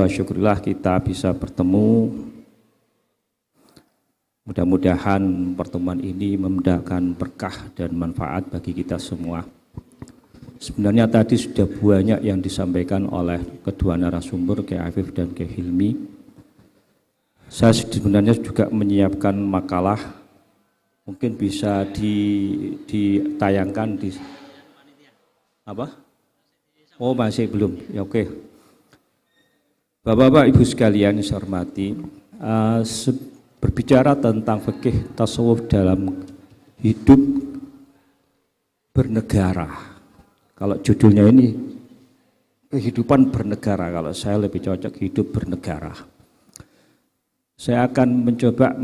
wa syukurillah kita bisa bertemu. Mudah-mudahan pertemuan ini mendatangkan berkah dan manfaat bagi kita semua. Sebenarnya tadi sudah banyak yang disampaikan oleh kedua narasumber, Kiai Afif dan Kiai Hilmi. Saya sebenarnya juga menyiapkan makalah, mungkin bisa ditayangkan di apa? Oh masih belum, ya oke. Bapak-bapak, ibu sekalian yang saya hormati, berbicara tentang fikih tasawuf dalam hidup bernegara. Kalau judulnya ini kehidupan bernegara, kalau saya lebih cocok hidup bernegara. Saya akan mencoba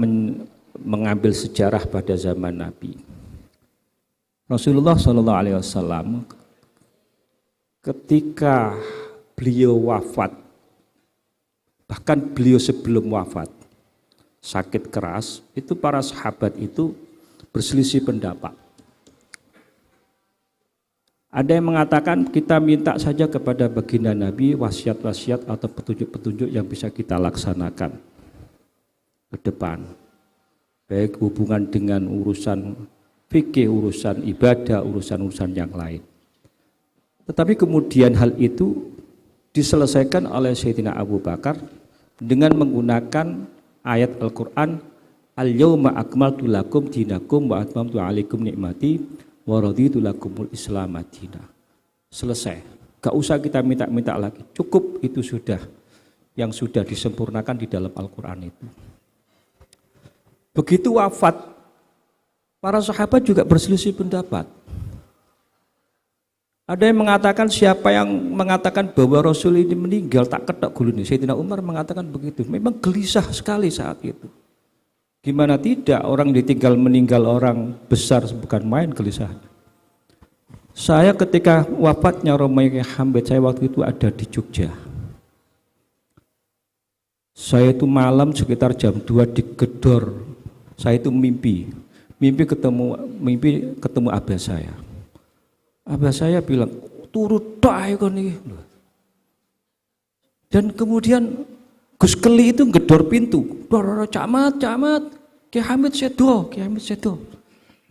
mengambil sejarah pada zaman Nabi. Rasulullah SAW ketika beliau wafat, bahkan beliau sebelum wafat, sakit keras, itu para sahabat itu berselisih pendapat. Ada yang mengatakan kita minta saja kepada baginda Nabi wasiat-wasiat atau petunjuk-petunjuk yang bisa kita laksanakan ke depan. Baik hubungan dengan urusan fikih, urusan ibadah, urusan-urusan yang lain. Tetapi kemudian hal itu diselesaikan oleh Sayyidina Abu Bakar dengan menggunakan ayat Al-Quran, Al-yawma akmaltu lakum dinakum wa atmamtu alaikum nikmati wa raditu lakumul Islam madina. Selesai. Gak usah kita minta-minta lagi. Cukup itu sudah yang sudah disempurnakan di dalam Al-Quran itu. Begitu wafat, para sahabat juga berselisih pendapat. Ada yang mengatakan, siapa yang mengatakan bahwa Rasul ini meninggal tak ketok gulune. Sayyidina Umar mengatakan begitu. Memang gelisah sekali saat itu. Gimana tidak, orang ditinggal meninggal orang besar bukan main gelisah. Saya ketika wafatnya Romo Kiai Hamid, saya waktu itu ada di Jogja. Saya itu malam sekitar jam 2 digedor. Saya itu mimpi ketemu abah saya. Abah saya bilang, turut dah kon iki. Dan kemudian Gus Keli itu ngedor pintu. Camat, Kiai Hamid sedo.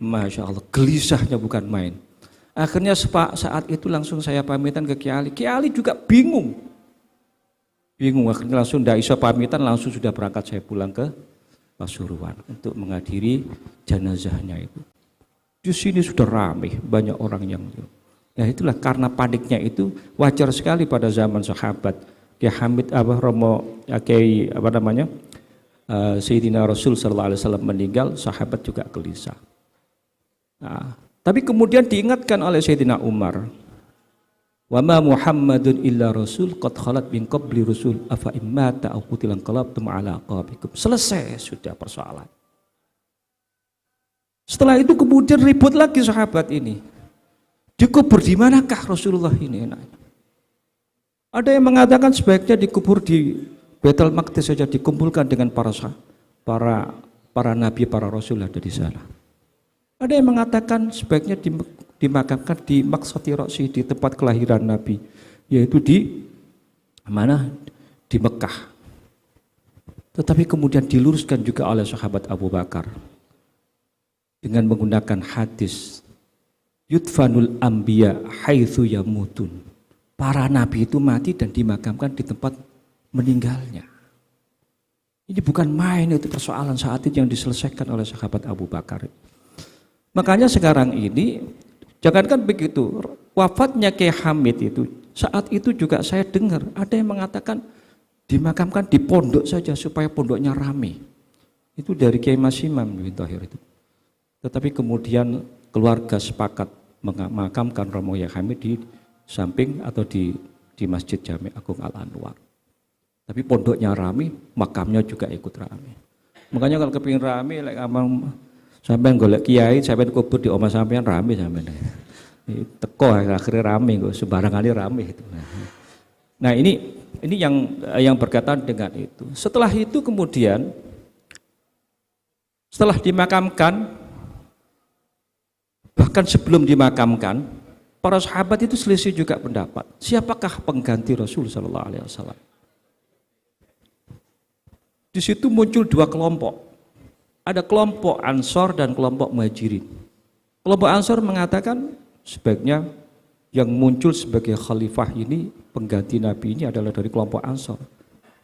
Masya Allah, gelisahnya bukan main. Akhirnya saat itu langsung saya pamitan ke Kiai Ali. Kiai Ali juga bingung. Akhirnya langsung tidak bisa pamitan, langsung sudah berangkat saya pulang ke Pasuruan untuk menghadiri jenazahnya itu. Di sini sudah ramai, banyak orang yang. Nah itulah karena paniknya itu wajar sekali pada zaman sahabat. Kiai Hamid Sayyidina Rasul sallallahu alaihi wasallam meninggal, sahabat juga gelisah. Nah, tapi kemudian diingatkan oleh Sayyidina Umar, wa ma Muhammadun illa rasul qad khalat min qabli rusul afa immata aw qutila qalabtum ala aqabikum. Selesai sudah persoalan. Setelah itu kemudian ribut lagi sahabat ini. Dikubur di manakah Rasulullah ini? Ada yang mengatakan sebaiknya dikubur di Baitul Maqdis saja, dikumpulkan dengan para nabi, para rasul ada di sana. Ada yang mengatakan sebaiknya dimakamkan di Maqsati Roksi, di tempat kelahiran Nabi, yaitu di mana? Di Mekah. Tetapi kemudian diluruskan juga oleh sahabat Abu Bakar dengan menggunakan hadis yudfanul anbiya haitsu yamutun. Para nabi itu mati dan dimakamkan di tempat meninggalnya. Ini bukan main, itu persoalan saat itu yang diselesaikan oleh sahabat Abu Bakar. Makanya sekarang ini jangankan begitu, wafatnya Kiai Hamid itu saat itu juga saya dengar ada yang mengatakan dimakamkan di pondok saja supaya pondoknya ramai. Itu dari Kiai Mas Imam bin Thahir itu. Tetapi kemudian keluarga sepakat memakamkan Romo Kiai Hamid di samping atau di Masjid Jami Agung Al-Anwar. Tapi pondoknya rame, makamnya juga ikut rame. Makanya kalau kepingin rame, sampean golek kiai, sampean kubur di omah sampean rame sampean. Teko akhirnya rame, sembarang kali rame itu. Nah ini yang berkaitan dengan itu. Setelah itu kemudian setelah dimakamkan, bahkan sebelum dimakamkan, para sahabat itu selisih juga pendapat. Siapakah pengganti Rasul Sallallahu Alaihi Wasallam? Di situ muncul dua kelompok. Ada kelompok Ansor dan kelompok Muhajirin. Kelompok Ansor mengatakan sebaiknya yang muncul sebagai khalifah ini, pengganti Nabi ini adalah dari kelompok Ansor.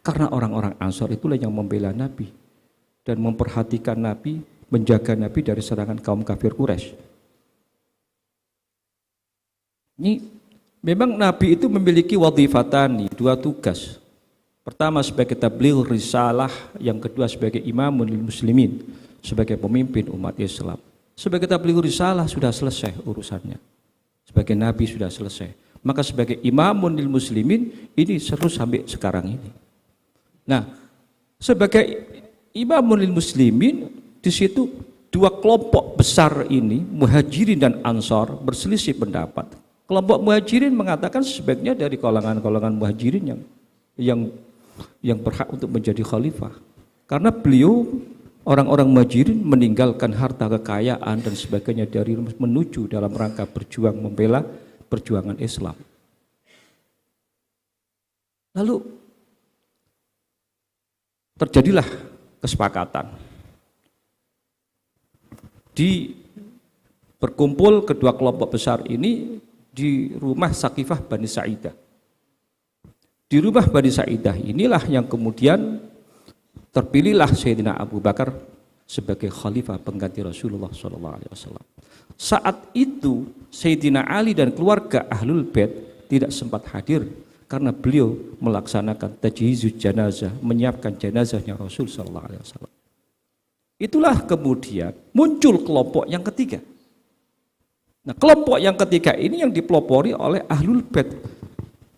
Karena orang-orang Ansor itulah yang membela Nabi dan memperhatikan Nabi, menjaga Nabi dari serangan kaum kafir Quraisy. Ini memang Nabi itu memiliki wadhifatani, dua tugas. Pertama sebagai tabligh risalah, yang kedua sebagai imamun lil muslimin, sebagai pemimpin umat Islam. Sebagai tabligh risalah sudah selesai urusannya. Sebagai Nabi sudah selesai. Maka sebagai imamun lil muslimin ini terus sampai sekarang ini. Nah, sebagai imamun lil muslimin di situ dua kelompok besar ini, Muhajirin dan Ansor, berselisih pendapat. Kelompok Muhajirin mengatakan sebaiknya dari kalangan-kalangan Muhajirin yang berhak untuk menjadi khalifah. Karena beliau orang-orang Muhajirin meninggalkan harta kekayaan dan sebagainya dari menuju dalam rangka berjuang membela perjuangan Islam. Lalu terjadilah kesepakatan. Berkumpul kedua kelompok besar ini di rumah Sakifah Bani Sa'idah. Di rumah Bani Sa'idah inilah yang kemudian terpilihlah Sayyidina Abu Bakar sebagai khalifah pengganti Rasulullah SAW. Saat itu Sayyidina Ali dan keluarga Ahlul Bait tidak sempat hadir karena beliau melaksanakan tajhizuz janazah, menyiapkan jenazahnya Rasul SAW. Itulah kemudian muncul kelompok yang ketiga. Nah, kelompok yang ketiga ini yang dipelopori oleh Ahlul Bait.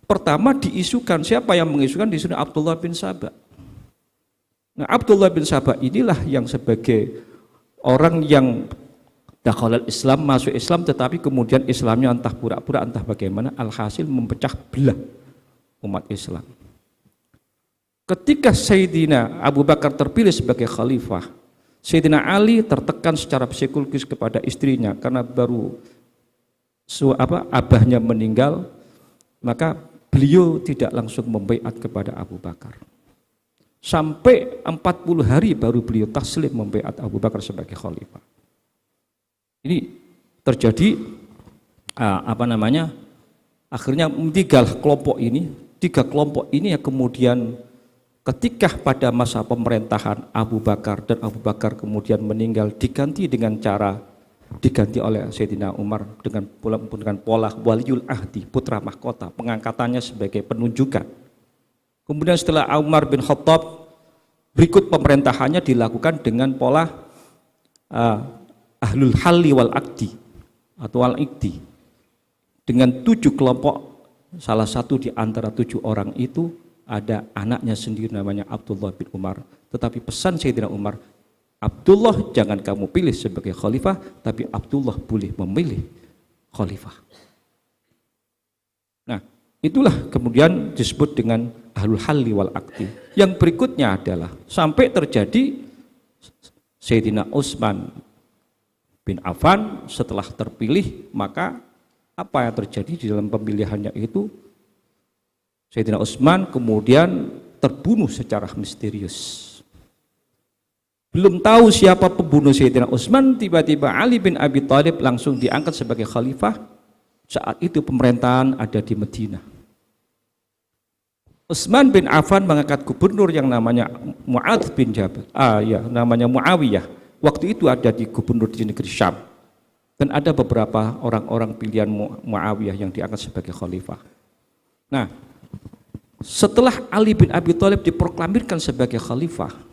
Pertama diisukan, siapa yang mengisukan? Di sini Abdullah bin Sabah. Nah, Abdullah bin Sabah inilah yang sebagai orang yang dakhalal Islam, masuk Islam, tetapi kemudian Islamnya entah pura-pura entah bagaimana, alhasil memecah belah umat Islam. Ketika Sayyidina Abu Bakar terpilih sebagai khalifah, Sayyidina Ali tertekan secara psikologis kepada istrinya karena baru abahnya meninggal, maka beliau tidak langsung membaiat kepada Abu Bakar. Sampai 40 hari baru beliau taslim membaiat Abu Bakar sebagai khalifah. Ini terjadi akhirnya tiga kelompok ini yang kemudian ketika pada masa pemerintahan Abu Bakar dan Abu Bakar kemudian meninggal diganti oleh Sayyidina Umar dengan pola waliul ahdi, putra mahkota, pengangkatannya sebagai penunjukan. Kemudian setelah Umar bin Khattab, berikut pemerintahannya dilakukan dengan pola ahlul halli wal aqdi atau al iqdi dengan 7 kelompok. Salah satu di antara 7 orang itu ada anaknya sendiri namanya Abdullah bin Umar. Tetapi pesan Sayyidina Umar, Abdullah jangan kamu pilih sebagai khalifah, tapi Abdullah boleh memilih khalifah. Nah, itulah kemudian disebut dengan ahlul halli wal aqdi. Yang berikutnya adalah sampai terjadi Sayyidina Utsman bin Affan setelah terpilih, maka apa yang terjadi di dalam pemilihannya itu? Sayyidina Utsman kemudian terbunuh secara misterius. Belum tahu siapa pembunuh Sayyidina Utsman, tiba-tiba Ali bin Abi Thalib langsung diangkat sebagai khalifah. Saat itu pemerintahan ada di Madinah. Utsman bin Affan mengangkat gubernur yang namanya Mu'adz bin Jabal. Namanya Muawiyah. Waktu itu ada di gubernur di negeri Syam. Dan ada beberapa orang-orang pilihan Muawiyah yang diangkat sebagai khalifah. Nah, setelah Ali bin Abi Thalib diproklamirkan sebagai khalifah,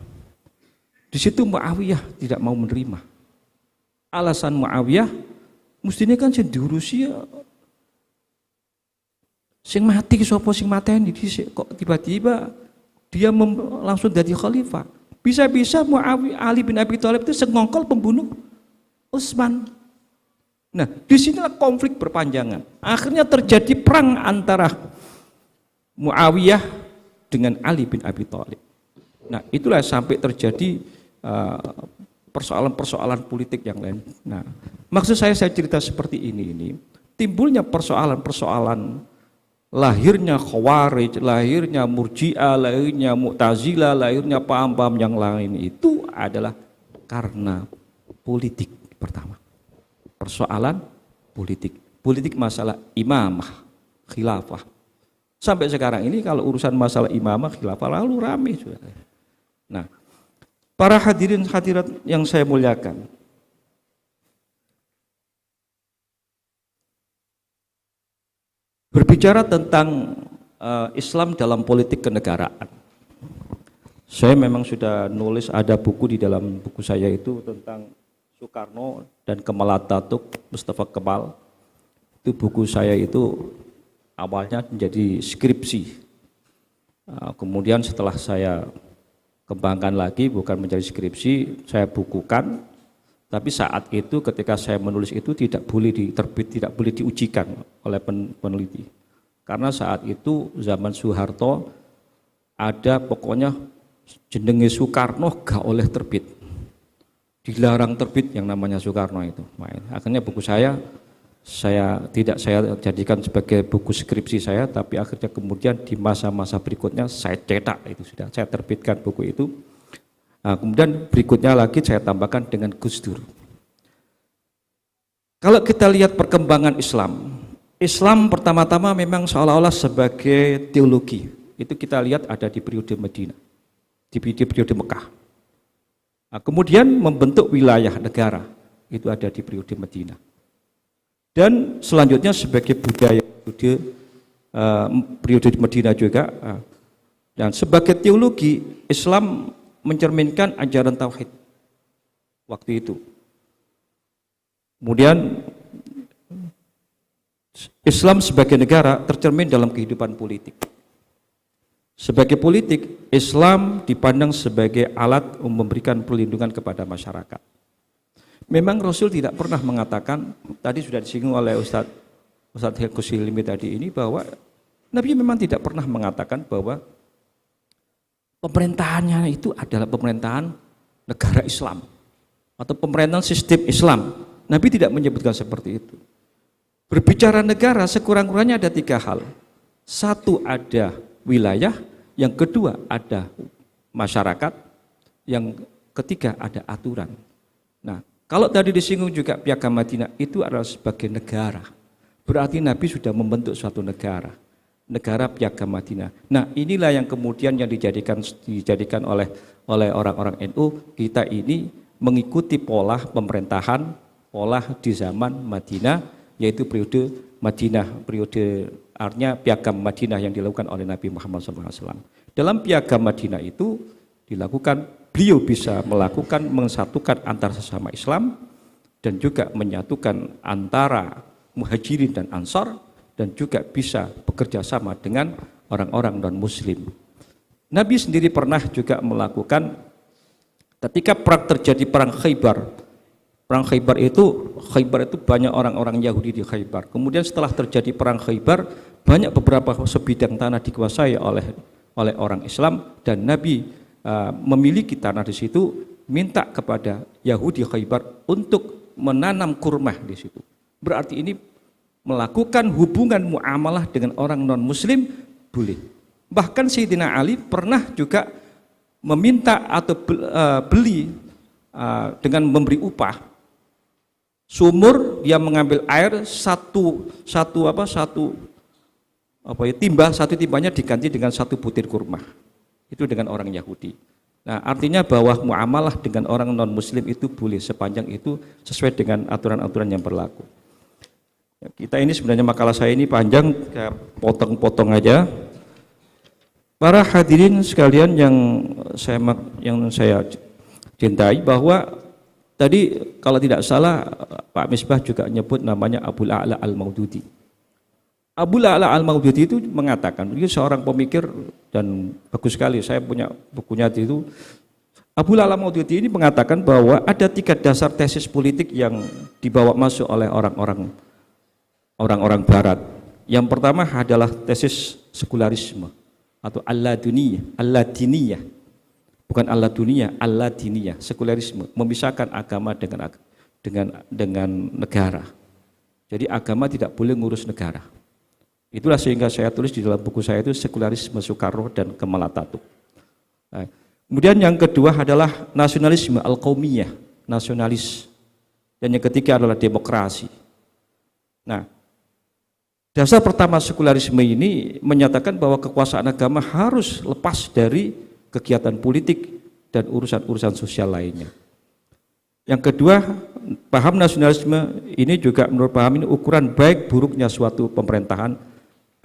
di situ Muawiyah tidak mau menerima. Alasan Muawiyah, mestinya kan sing diurusi sing mati sapa sing mateni, kok tiba-tiba dia langsung jadi khalifah. Bisa-bisa Muawiyah, Ali bin Abi Thalib itu sengongkol pembunuh Utsman. Nah, di sinilah konflik berpanjangan. Akhirnya terjadi perang antara Muawiyah dengan Ali bin Abi Thalib. Nah, itulah sampai terjadi persoalan-persoalan politik yang lain. Nah, maksud saya cerita seperti ini timbulnya persoalan-persoalan lahirnya Khawarij, lahirnya Murji'ah, lahirnya Mu'tazilah, lahirnya paham-paham yang lain itu adalah karena politik pertama. Persoalan politik. Politik masalah imamah, khilafah. Sampai sekarang ini kalau urusan masalah imamah, khilafah lalu rame sudah. Nah, para hadirin hadirat yang saya muliakan, berbicara tentang Islam dalam politik kenegaraan, saya memang sudah nulis, ada buku di dalam buku saya itu tentang Soekarno dan Kemal Atatürk, Mustafa Kemal. Itu buku saya itu awalnya menjadi skripsi. Kemudian setelah saya kembangkan lagi, bukan menjadi skripsi, saya bukukan. Tapi saat itu ketika saya menulis itu tidak boleh diterbit, tidak boleh diujikan oleh peneliti. Karena saat itu zaman Soeharto ada pokoknya jenenge Soekarno gak oleh terbit. Dilarang terbit yang namanya Soekarno itu. Akhirnya buku saya tidak saya jadikan sebagai buku skripsi saya, tapi akhirnya kemudian di masa-masa berikutnya saya cetak itu, sudah saya terbitkan buku itu. Nah, kemudian berikutnya lagi saya tambahkan dengan Gus Dur. Kalau kita lihat perkembangan Islam pertama-tama memang seolah-olah sebagai teologi. Itu kita lihat ada di periode Madinah, di periode Mekah. Nah, kemudian membentuk wilayah negara, itu ada di periode Madinah. Dan selanjutnya sebagai budaya periode Madinah juga. Dan sebagai teologi, Islam mencerminkan ajaran tauhid waktu itu. Kemudian Islam sebagai negara tercermin dalam kehidupan politik. Sebagai politik, Islam dipandang sebagai alat memberikan perlindungan kepada masyarakat. Memang Rasul tidak pernah mengatakan, tadi sudah disinggung oleh Ustadz Gus Hilmi tadi ini, bahwa Nabi memang tidak pernah mengatakan bahwa pemerintahannya itu adalah pemerintahan negara Islam atau pemerintahan sistem Islam. Nabi tidak menyebutkan seperti itu. Berbicara negara sekurang-kurangnya ada 3 hal. Satu, ada wilayah, yang kedua ada masyarakat, yang ketiga ada aturan. Nah, kalau tadi disinggung juga Piagam Madinah itu adalah sebagai negara. Berarti Nabi sudah membentuk suatu negara Piagam Madinah. Nah, inilah yang kemudian yang dijadikan oleh orang-orang NU, kita ini mengikuti pola pemerintahan, pola di zaman Madinah, yaitu periode Madinah, periode artinya Piagam Madinah yang dilakukan oleh Nabi Muhammad SAW. Dalam Piagam Madinah itu dilakukan, beliau bisa melakukan mensatukan antara sesama Islam dan juga menyatukan antara Muhajirin dan Ansar, dan juga bisa bekerja sama dengan orang-orang non-Muslim. Nabi sendiri pernah juga melakukan ketika terjadi perang Khaybar. Perang Khaybar itu banyak orang-orang Yahudi di Khaybar. Kemudian setelah terjadi perang Khaybar, banyak beberapa sebidang tanah dikuasai oleh orang Islam, dan Nabi memiliki tanah di situ, minta kepada Yahudi Khaybar untuk menanam kurma di situ. Berarti ini melakukan hubungan muamalah dengan orang non-Muslim boleh. Bahkan Sayyidina Ali pernah juga meminta atau beli dengan memberi upah. Sumur dia mengambil air satu timbanya diganti dengan 1 butir kurma. Itu dengan orang Yahudi. Nah, artinya bahwa muamalah dengan orang non-Muslim itu boleh sepanjang itu sesuai dengan aturan-aturan yang berlaku. Kita ini sebenarnya makalah saya ini panjang, potong-potong aja. Para hadirin sekalian yang saya cintai, bahwa tadi kalau tidak salah Pak Misbah juga nyebut namanya Abul A'la Al-Maududi. Abul A'la Al-Maududi itu mengatakan, dia seorang pemikir dan bagus sekali, saya punya bukunya itu. Abul A'la Al-Maududi ini mengatakan bahwa ada 3 dasar tesis politik yang dibawa masuk oleh orang-orang barat. Yang pertama adalah tesis sekularisme atau Alladiniyah. Bukan Alladiniyah, sekularisme, memisahkan agama dengan negara. Jadi agama tidak boleh ngurus negara. Itulah sehingga saya tulis di dalam buku saya itu sekularisme Soekarno dan Kemal Atatürk. Nah, kemudian yang kedua adalah nasionalisme al-qaumiyah, nasionalis. Dan yang ketiga adalah demokrasi. Nah, dasar pertama sekularisme ini menyatakan bahwa kekuasaan agama harus lepas dari kegiatan politik dan urusan-urusan sosial lainnya. Yang kedua, paham nasionalisme ini juga menurut paham ini ukuran baik buruknya suatu pemerintahan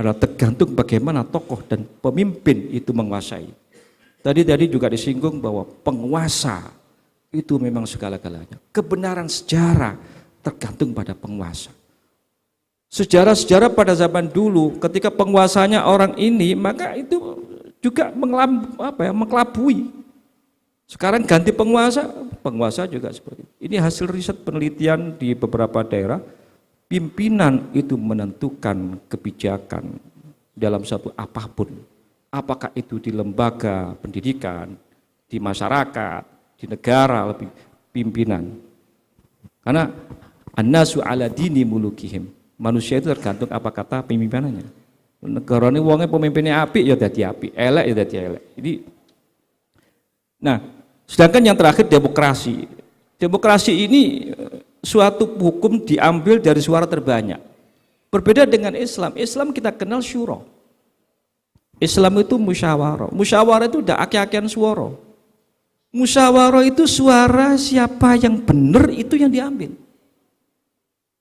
adalah tergantung bagaimana tokoh dan pemimpin itu menguasai. Tadi juga disinggung bahwa penguasa itu memang segala-galanya. Kebenaran sejarah tergantung pada penguasa. Sejarah-sejarah pada zaman dulu ketika penguasanya orang ini, maka itu juga mengelabui. Sekarang ganti penguasa juga seperti itu. Ini hasil riset penelitian di beberapa daerah. Pimpinan itu menentukan kebijakan dalam satu apapun. Apakah itu di lembaga pendidikan, di masyarakat, di negara, lebih pimpinan. Karena an-nasu ala dini mulukihim. Manusia itu tergantung apa kata pimpinannya. Negara ini wongnya pemimpinnya apik ya dadi apik, elek ya dadi elek. Nah, sedangkan yang terakhir demokrasi. Demokrasi ini suatu hukum diambil dari suara terbanyak. Berbeda dengan Islam. Islam kita kenal syuro. Islam itu musyawarah. Musyawarah itu udah aki-akian suara. Musyawarah itu suara siapa yang benar itu yang diambil.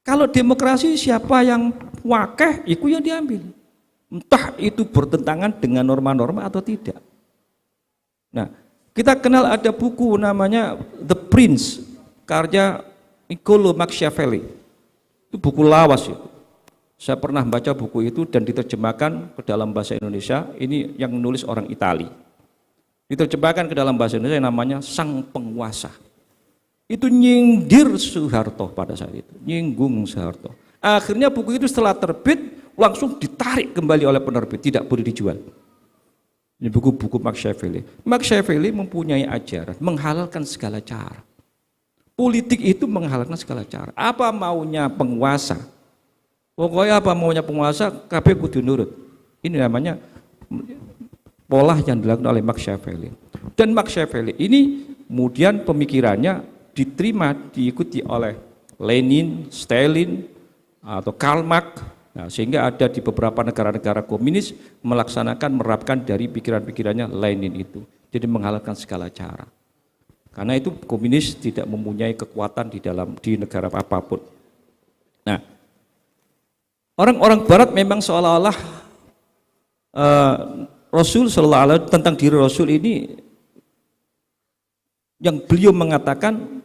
Kalau demokrasi siapa yang wakeh itu yang diambil. Entah itu bertentangan dengan norma-norma atau tidak. Nah, kita kenal ada buku namanya The Prince, karya Niccolo Machiavelli. Itu buku lawas itu. Saya pernah baca buku itu dan diterjemahkan ke dalam bahasa Indonesia. Ini yang menulis orang Itali. Diterjemahkan ke dalam bahasa Indonesia yang namanya Sang Penguasa. Itu nyindir Soeharto pada saat itu, nyinggung Soeharto. Akhirnya buku itu setelah terbit langsung ditarik kembali oleh penerbit, tidak boleh dijual. Ini buku-buku Machiavelli. Machiavelli mempunyai ajaran menghalalkan segala cara. Politik itu menghalalkan segala cara. Apa maunya penguasa? Pokoknya apa maunya penguasa, kabeh kudu nurut. Ini namanya pola yang dilakukan oleh Machiavelli. Dan Machiavelli ini kemudian pemikirannya diterima, diikuti oleh Lenin, Stalin, atau Karl Marx. Nah, sehingga ada di beberapa negara-negara komunis menerapkan dari pikiran-pikirannya Lenin itu. Jadi menghalalkan segala cara. Karena itu komunis tidak mempunyai kekuatan di negara apapun. Nah, orang-orang Barat memang seolah-olah Rasul Sallallahu Alaihi Wasallam tentang diri Rasul ini yang beliau mengatakan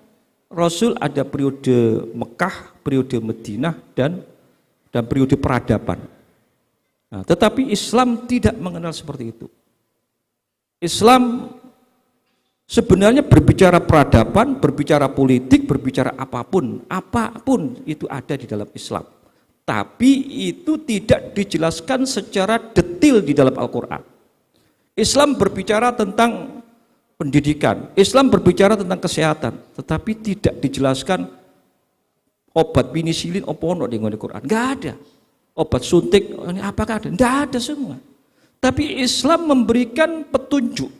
Rasul ada periode Mekah, periode Madinah dan periode peradaban. Nah, tetapi Islam tidak mengenal seperti itu. Islam sebenarnya berbicara peradaban, berbicara politik, berbicara apapun itu ada di dalam Islam. Tapi itu tidak dijelaskan secara detail di dalam Al-Quran. Islam berbicara tentang pendidikan, Islam berbicara tentang kesehatan, tetapi tidak dijelaskan obat penisilin apa ono di Quran. Enggak ada. Obat suntik ini apakah ada? Enggak ada semua. Tapi Islam memberikan petunjuk.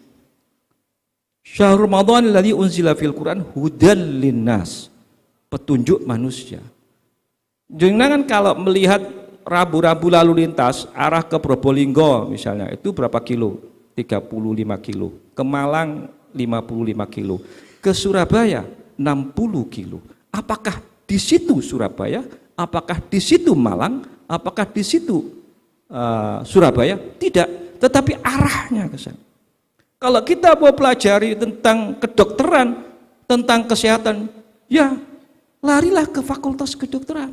Syahrul Ramadan alladzi unzila fil Quran hudal linnas. Petunjuk manusia. Jangan kalau melihat rambu-rambu lalu lintas arah ke Probolinggo misalnya, itu berapa kilo? 35 kilo, ke Malang 55 kilo, ke Surabaya 60 kilo. Apakah di situ Surabaya? Apakah di situ Malang? Apakah di situ Surabaya? Tidak, tetapi arahnya ke sana. Kalau kita mau pelajari tentang kedokteran, tentang kesehatan, ya larilah ke fakultas kedokteran.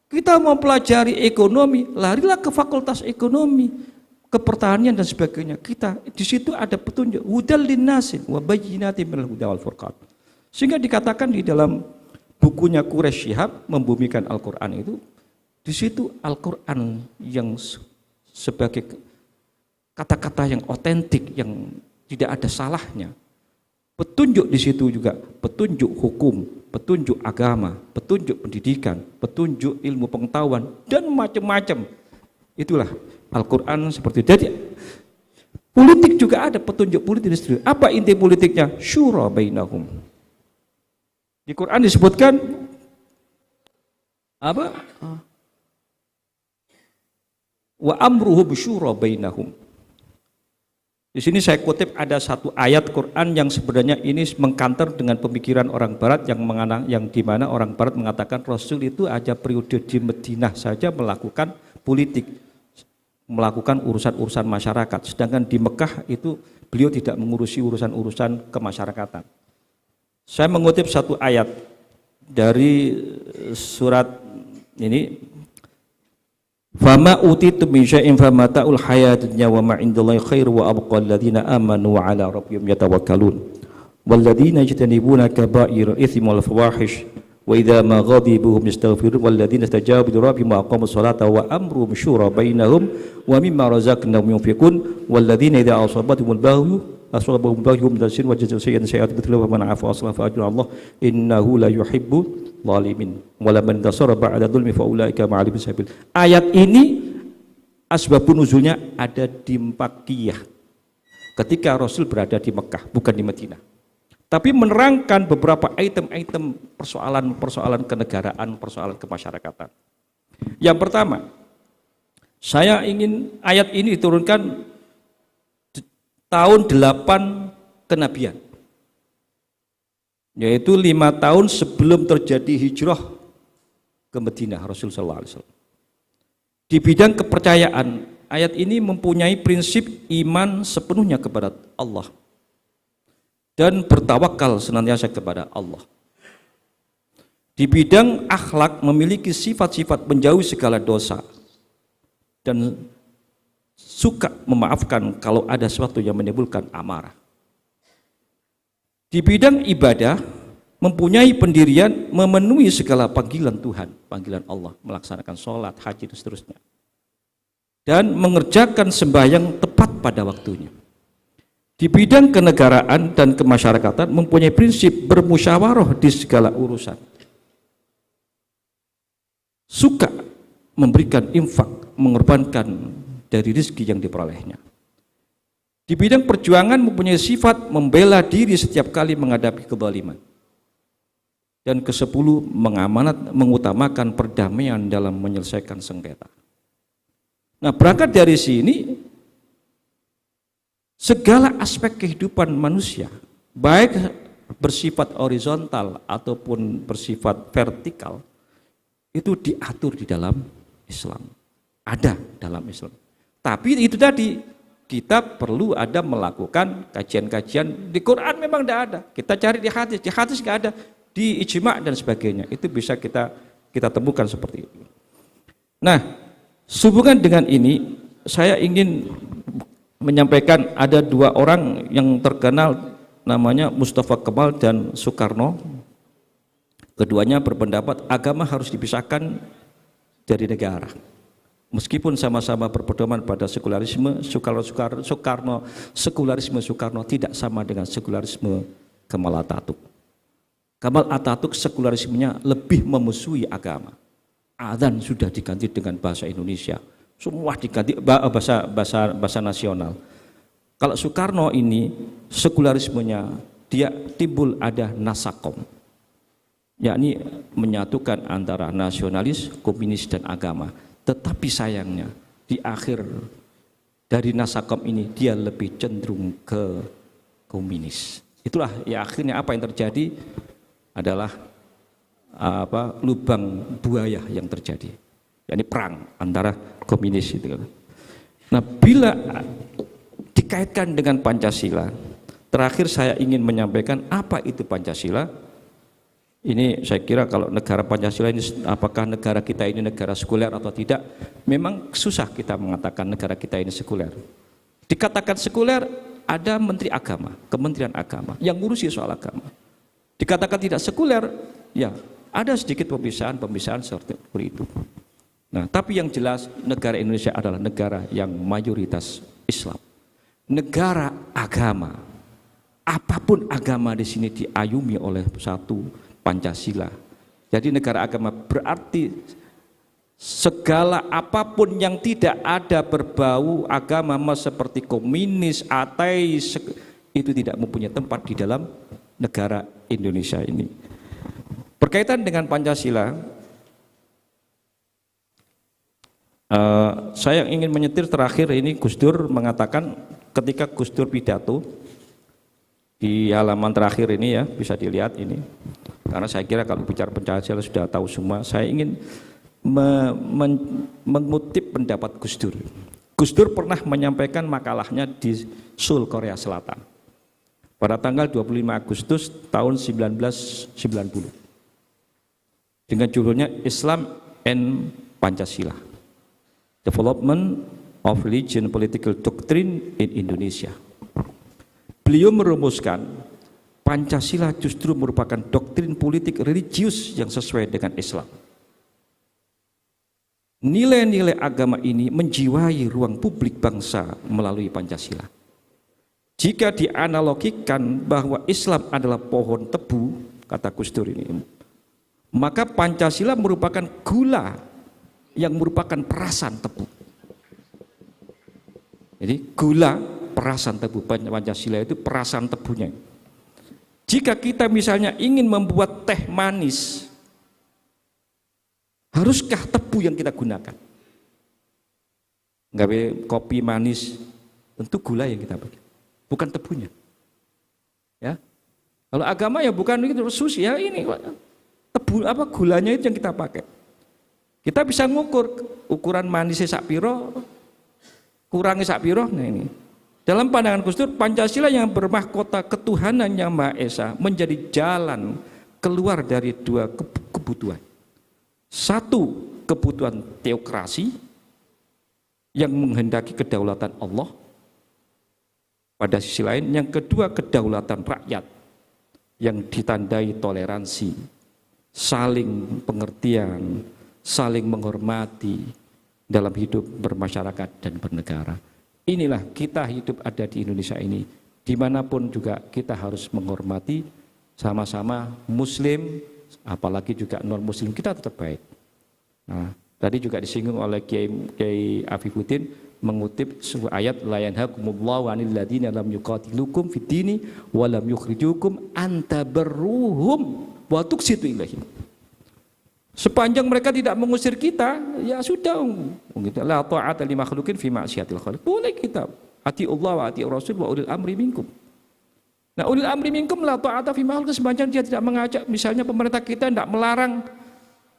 Kita mau pelajari ekonomi, larilah ke fakultas ekonomi. Ke pertanian dan sebagainya. Kita di situ ada petunjuk hudal linnasin wa bayyinatin minal huda wal furqan. Sehingga dikatakan di dalam bukunya Quraish Shihab membumikan Al-Qur'an itu, di situ Al-Qur'an yang sebagai kata-kata yang otentik, yang tidak ada salahnya. Petunjuk di situ juga petunjuk hukum, petunjuk agama, petunjuk pendidikan, petunjuk ilmu pengetahuan dan macam-macam. Itulah Al-Quran seperti itu. Jadi politik juga ada petunjuk politik di situ. Apa inti politiknya? Syura bainahum. Di Quran disebutkan apa? Wa amruhum syura bainahum. Di sini saya kutip ada satu ayat Quran yang sebenarnya ini mengkanter dengan pemikiran orang Barat yang di mana orang Barat mengatakan Rasul itu aja periode di Madinah saja melakukan politik, melakukan urusan-urusan masyarakat, sedangkan di Mekah itu beliau tidak mengurusi urusan-urusan kemasyarakatan. Saya mengutip satu ayat dari surat ini, fama utitum min syai'in famata'ul hayatid dunya wa ma 'indallahi khairu wa abqa alladziina aamanu wa 'ala rabbihim yatawakkalun walladziina yajtanibuna kaba'ira itsmi wal fawahish wa idza ma ghadibu hum yastaghfirun walladziina istajabu li rabbihim wa aqamus salata wa amruhum syura bainahum wa mimma razaqnahum yunfiqun walladziina idza asabatuhumul baghyu hum yahzunun wa jazaa'u sayyi'atin sayyi'atun mithluha wa man 'afa wa aslaha fa ajruhu 'ala Allah innahu la yuhibbu zalimin wala man tasara ba'da dzulmi fa ulaika ma'al sabil. Ayat ini asbabun nuzulnya ada di Makkiyah ketika Rasul berada di Mekah, bukan di Madinah, tapi menerangkan beberapa item-item persoalan kenegaraan, persoalan kemasyarakatan. Yang pertama, saya ingin ayat ini diturunkan tahun 8 kenabian, yaitu 5 tahun sebelum terjadi hijrah ke Madinah Rasul sallallahu alaihi wasallam. Di bidang kepercayaan, ayat ini mempunyai prinsip iman sepenuhnya kepada Allah dan bertawakal senantiasa kepada Allah. Di bidang akhlak memiliki sifat-sifat menjauhi segala dosa dan suka memaafkan kalau ada sesuatu yang menimbulkan amarah. Di bidang ibadah mempunyai pendirian memenuhi segala panggilan Tuhan, panggilan Allah, melaksanakan sholat, haji dan seterusnya, dan mengerjakan sembahyang tepat pada waktunya. Di bidang kenegaraan dan kemasyarakatan mempunyai prinsip bermusyawarah di segala urusan, suka memberikan infak, mengorbankan dari rezeki yang diperolehnya. Di bidang perjuangan mempunyai sifat membela diri setiap kali menghadapi kezaliman. Dan ke-10, mengutamakan perdamaian dalam menyelesaikan sengketa. Nah, berangkat dari sini, segala aspek kehidupan manusia, baik bersifat horizontal ataupun bersifat vertikal, itu diatur di dalam Islam. Ada dalam Islam. Tapi itu tadi, kita perlu ada melakukan kajian-kajian. Di Quran memang tidak ada, kita cari di hadis nggak ada, di ijma' dan sebagainya, itu bisa kita temukan seperti itu. Nah, sehubungan dengan ini, saya ingin menyampaikan ada 2 orang yang terkenal, namanya Mustafa Kemal dan Soekarno. Keduanya berpendapat agama harus dipisahkan dari negara. Meskipun sama-sama berpedoman pada sekularisme, sekularisme Soekarno tidak sama dengan sekularisme Kemal Atatürk. Kemal Atatürk sekularismenya lebih memusuhi agama. Adzan sudah diganti dengan bahasa Indonesia, semua diganti bahasa nasional. Kalau Soekarno ini sekularismenya dia timbul ada nasakom, yakni menyatukan antara nasionalis, komunis dan agama. Tetapi sayangnya di akhir dari nasakom ini dia lebih cenderung ke komunis. Itulah ya akhirnya apa yang terjadi adalah lubang buaya yang terjadi, yakni perang antara komunis itu. Nah, bila dikaitkan dengan Pancasila, terakhir saya ingin menyampaikan apa itu Pancasila. Ini saya kira kalau negara Pancasila ini, apakah negara kita ini negara sekuler atau tidak, memang susah kita mengatakan negara kita ini sekuler. Dikatakan sekuler, ada Menteri Agama, Kementerian Agama yang ngurusi soal agama. Dikatakan tidak sekuler, ya ada sedikit pemisahan seperti itu. Nah, tapi yang jelas negara Indonesia adalah negara yang mayoritas Islam, negara agama. Apapun agama di sini diayumi oleh satu Pancasila. Jadi negara agama berarti segala apapun yang tidak ada berbau agama seperti komunis, ateis, itu tidak mempunyai tempat di dalam negara Indonesia ini. Berkaitan dengan Pancasila, saya ingin menyetir terakhir ini. Gus Dur mengatakan ketika Gus Dur pidato di halaman terakhir ini, ya bisa dilihat ini, karena saya kira kalau bicara Pancasila sudah tahu semua. Saya ingin mengutip pendapat Gus Dur. Gus Dur pernah menyampaikan makalahnya di Seoul, Korea Selatan pada tanggal 25 Agustus tahun 1990 dengan judulnya Islam and Pancasila, Development of Religion Political Doctrine in Indonesia. Beliau merumuskan Pancasila justru merupakan doktrin politik religius yang sesuai dengan Islam. Nilai-nilai agama ini menjiwai ruang publik bangsa melalui Pancasila. Jika dianalogikan bahwa Islam adalah pohon tebu, kata Gus Dur ini, maka Pancasila merupakan gula yang merupakan perasan tebu. Jadi gula perasan tebu, Pancasila itu perasan tebunya. Jika kita misalnya ingin membuat teh manis, haruskah tebu yang kita gunakan? Gawe kopi manis, tentu gula yang kita pakai, bukan tebunya. Ya, kalau agama ya bukan itu susu, ya ini tebu apa gulanya itu yang kita pakai. Kita bisa ngukur ukuran manisnya sak piro, kurangi sak piro. Nah ini dalam pandangan Gus Dur, Pancasila yang bermahkota ketuhanan yang Maha Esa menjadi jalan keluar dari dua kebutuhan. Satu, kebutuhan teokrasi yang menghendaki kedaulatan Allah. Pada sisi lain, yang kedua, kedaulatan rakyat yang ditandai toleransi, saling pengertian, saling menghormati dalam hidup bermasyarakat dan bernegara. Inilah kita hidup ada di Indonesia ini. Dimanapun juga kita harus menghormati sama-sama Muslim, apalagi juga non Muslim, kita tetap baik. Nah, tadi juga disinggung oleh Kiai Afifuddin mengutip sebuah ayat, la yanhakumullahu 'anil ladzina lam yuqatilukum fid dini wa lam yukhrijukum an tabarruhum wa tuqsitu ilaihim. Sepanjang mereka tidak mengusir kita, ya sudah. La ta'ata li makhluqin fi ma'siyatil khaliq. Boleh kita ati Allah wa ati Rasul wa ulil amri minkum. Nah, ulil amri minkum la ta'ata fi makhluqin, sepanjang dia tidak mengajak, misalnya pemerintah kita tidak melarang,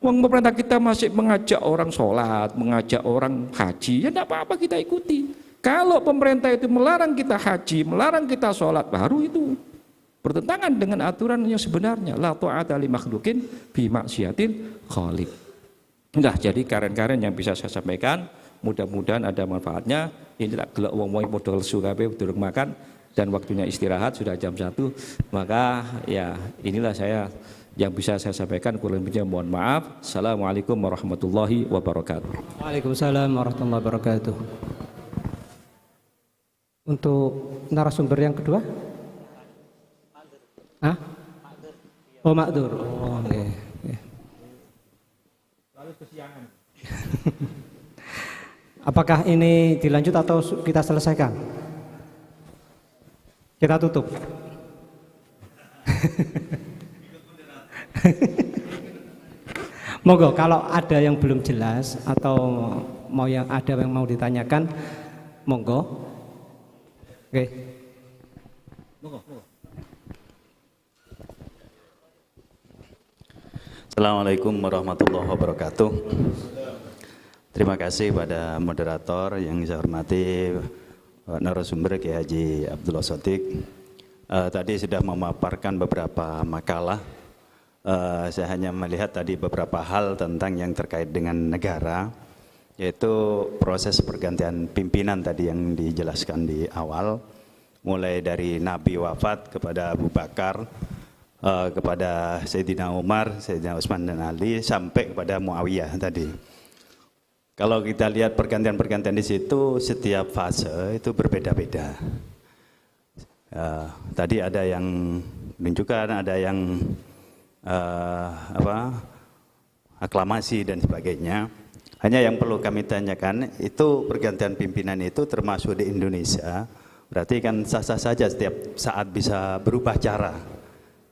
pemerintah kita masih mengajak orang sholat, mengajak orang haji, ya tidak apa-apa kita ikuti. Kalau pemerintah itu melarang kita haji, melarang kita sholat, baru itu bertentangan dengan aturan yang sebenarnya. La ta'ata li makhluqin fi ma'siyatil khaliq. Nah, jadi karen-karen yang bisa saya sampaikan, mudah-mudahan ada manfaatnya. Ini tak gelak wong-wong modal sukabe durung makan dan waktunya istirahat sudah jam 1. Maka ya inilah saya yang bisa saya sampaikan, kurang lebihnya mohon maaf. Assalamualaikum warahmatullahi wabarakatuh. Waalaikumsalam warahmatullahi wabarakatuh. Untuk narasumber yang kedua? Hah? Oh, Makdur. Oh, okay. Lalu kesiangan. Apakah ini dilanjut atau kita selesaikan? Kita tutup. Monggo, kalau ada yang belum jelas atau ada yang mau ditanyakan, monggo. Oke. Monggo. Assalamualaikum warahmatullahi wabarakatuh. Terima kasih pada moderator yang saya hormati, narasumber Kiai Haji Abdullah Shadiq. Tadi sudah memaparkan beberapa makalah. Saya hanya melihat tadi beberapa hal tentang yang terkait dengan negara, yaitu proses pergantian pimpinan tadi yang dijelaskan di awal, mulai dari Nabi wafat kepada Abu Bakar, kepada Sayyidina Umar, Sayyidina Utsman dan Ali, sampai kepada Muawiyah tadi. Kalau kita lihat pergantian-pergantian di situ, setiap fase itu berbeda-beda. Tadi ada yang menunjukkan, ada yang aklamasi dan sebagainya. Hanya yang perlu kami tanyakan, itu pergantian pimpinan itu termasuk di Indonesia, berarti kan sah-sah saja setiap saat bisa berubah cara.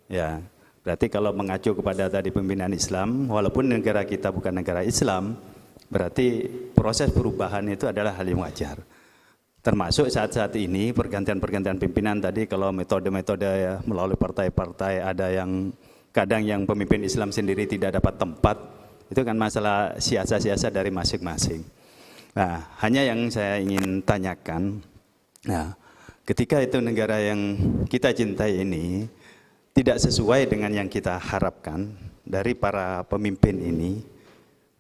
Ya, berarti kalau mengacu kepada tadi pimpinan Islam, walaupun negara kita bukan negara Islam, berarti proses perubahan itu adalah hal yang wajar. Termasuk saat-saat ini pergantian-pergantian pimpinan tadi, kalau metode-metode ya, melalui partai-partai, ada yang kadang yang pemimpin Islam sendiri tidak dapat tempat, itu kan masalah siasat-siasat dari masing-masing. Nah, hanya yang saya ingin tanyakan, nah, ketika itu negara yang kita cintai ini tidak sesuai dengan yang kita harapkan dari para pemimpin ini,